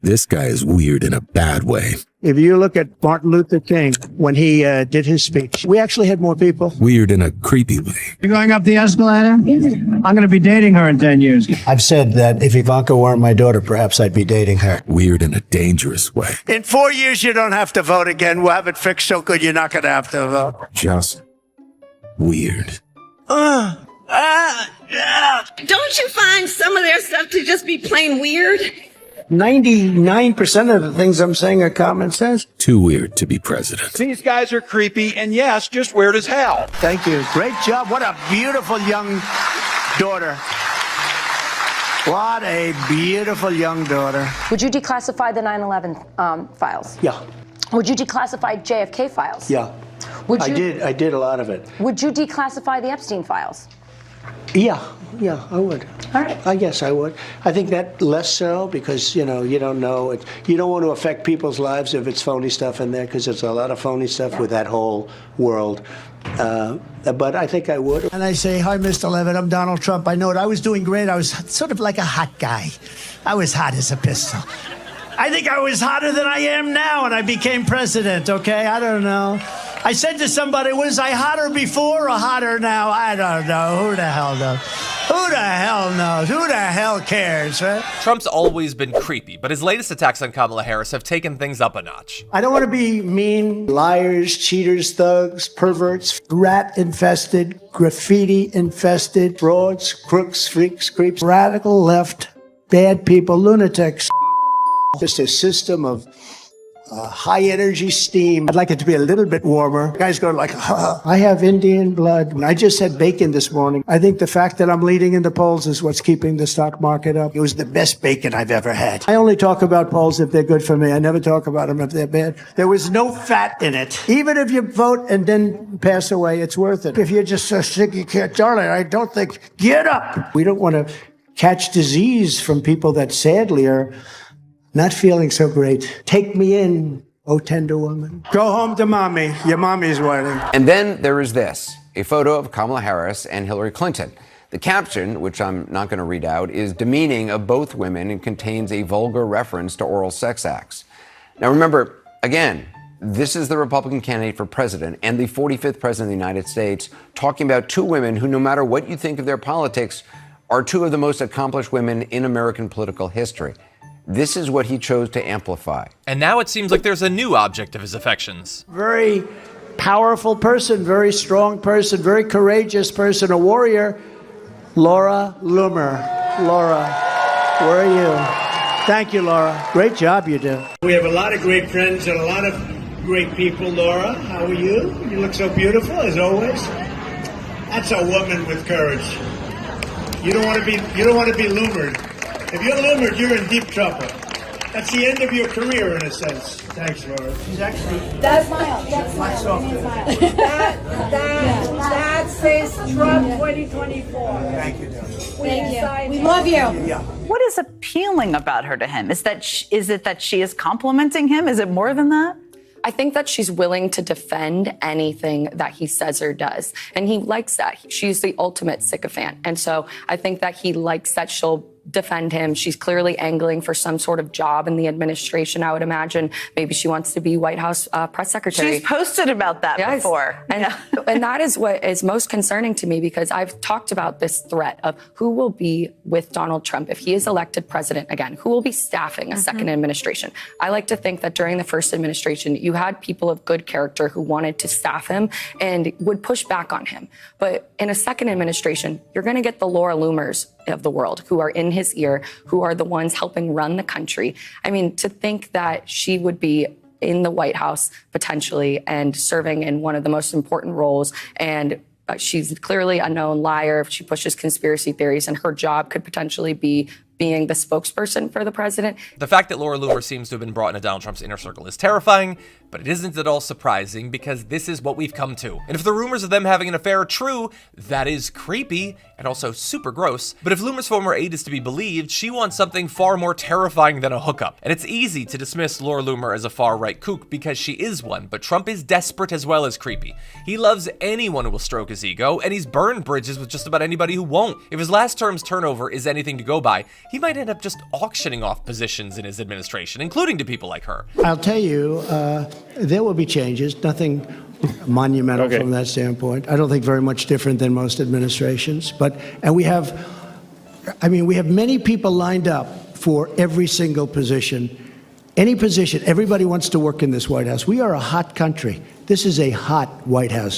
This guy is weird in a bad way. If you look at Martin Luther King, when he did his speech, we actually had more people. Weird in a creepy way. You going up the escalator? I'm going to be dating her in 10 years. I've said that if Ivanka weren't my daughter, perhaps I'd be dating her. Weird in a dangerous way. In 4 years, you don't have to vote again. We'll have it fixed so good you're not going to have to vote. Just weird. Don't you find some of their stuff to just be plain weird? 99% of the things I'm saying are common sense. Too weird to be president. These guys are creepy and yes, just weird as hell. Thank you. Great job. What a beautiful young daughter. What a beautiful young daughter. Would you declassify the 9/11 files? Yeah, Would you declassify JFK files? yeah. Would you, I did a lot of it. Would you declassify the Epstein files? Yeah, I would. All right. I guess I would. I think that less so because, you don't know. You don't want to affect people's lives if it's phony stuff in there because there's a lot of phony stuff with that whole world. But I think I would. And I say, hi, Mr. Levitt. I'm Donald Trump. I know it. I was doing great. I was sort of like a hot guy. I was hot as a pistol. I think I was hotter than I am now when I became president, okay? I don't know. I said to somebody, was I hotter before or hotter now? I don't know. Who the hell knows? Who the hell knows? Who the hell cares, right? Trump's always been creepy, but his latest attacks on Kamala Harris have taken things up a notch. I don't want to be mean. Liars, cheaters, thugs, perverts, rat-infested, graffiti-infested, frauds, crooks, freaks, creeps, radical left, bad people, lunatics. Just a system of high energy steam. I'd like it to be a little bit warmer. Guys go like, I have Indian blood. I just had bacon this morning. I think the fact that I'm leading in the polls is what's keeping the stock market up. It was the best bacon I've ever had. I only talk about polls if they're good for me. I never talk about them if they're bad. There was no fat in it. Even if you vote and then pass away, it's worth it. If you're just so sick you can't, darling, I don't think, get up. We don't want to catch disease from people that sadly are not feeling so great. Take me in, oh tender woman. Go home to mommy. Your mommy's waiting. And then there is this, a photo of Kamala Harris and Hillary Clinton. The caption, which I'm not going to read out, is demeaning of both women and contains a vulgar reference to oral sex acts. Now remember, again, this is the Republican candidate for president and the 45th president of the United States talking about two women who, no matter what you think of their politics, are two of the most accomplished women in American political history. This is what he chose to amplify. And now it seems like there's a new object of his affections. Very powerful person, very strong person, very courageous person, a warrior. Laura Loomer. Laura, where are you? Thank you, Laura. Great job you do. We have a lot of great friends and a lot of great people. Laura, how are you? You look so beautiful, as always. That's a woman with courage. You don't want to be Loomered. If you're Loomered, you're in deep trouble. That's the end of your career, in a sense. Thanks, Laura. She's actually... That smile. That says Trump 2024. Thank you, darling. Thank you. We love you. Yeah. What is appealing about her to him? Is it that she is complimenting him? Is it more than that? I think that she's willing to defend anything that he says or does. And he likes that. She's the ultimate sycophant. And so I think that he likes that she'll defend him. She's clearly angling for some sort of job in the administration, I would imagine. Maybe she wants to be White House press secretary. She's posted about that before. And that is what is most concerning to me, because I've talked about this threat of who will be with Donald Trump if he is elected president again, who will be staffing a second administration. I like to think that during the first administration, you had people of good character who wanted to staff him and would push back on him. But in a second administration, you're going to get the Laura Loomers of the world who are in his ear, who are the ones helping run the country. I mean, to think that she would be in the White House potentially and serving in one of the most important roles, and she's clearly a known liar. She pushes conspiracy theories, and her job could potentially be being the spokesperson for the president. The fact that Laura Loomer seems to have been brought into Donald Trump's inner circle is terrifying, but it isn't at all surprising because this is what we've come to. And if the rumors of them having an affair are true, that is creepy and also super gross. But if Loomer's former aide is to be believed, she wants something far more terrifying than a hookup. And it's easy to dismiss Laura Loomer as a far-right kook because she is one, but Trump is desperate as well as creepy. He loves anyone who will stroke his ego, and he's burned bridges with just about anybody who won't. If his last term's turnover is anything to go by, he might end up just auctioning off positions in his administration, including to people like her. I'll tell you, there will be changes, nothing monumental from that standpoint. I don't think very much different than most administrations. And we have many people lined up for every single position. Any position, everybody wants to work in this White House. We are a hot country. This is a hot White House.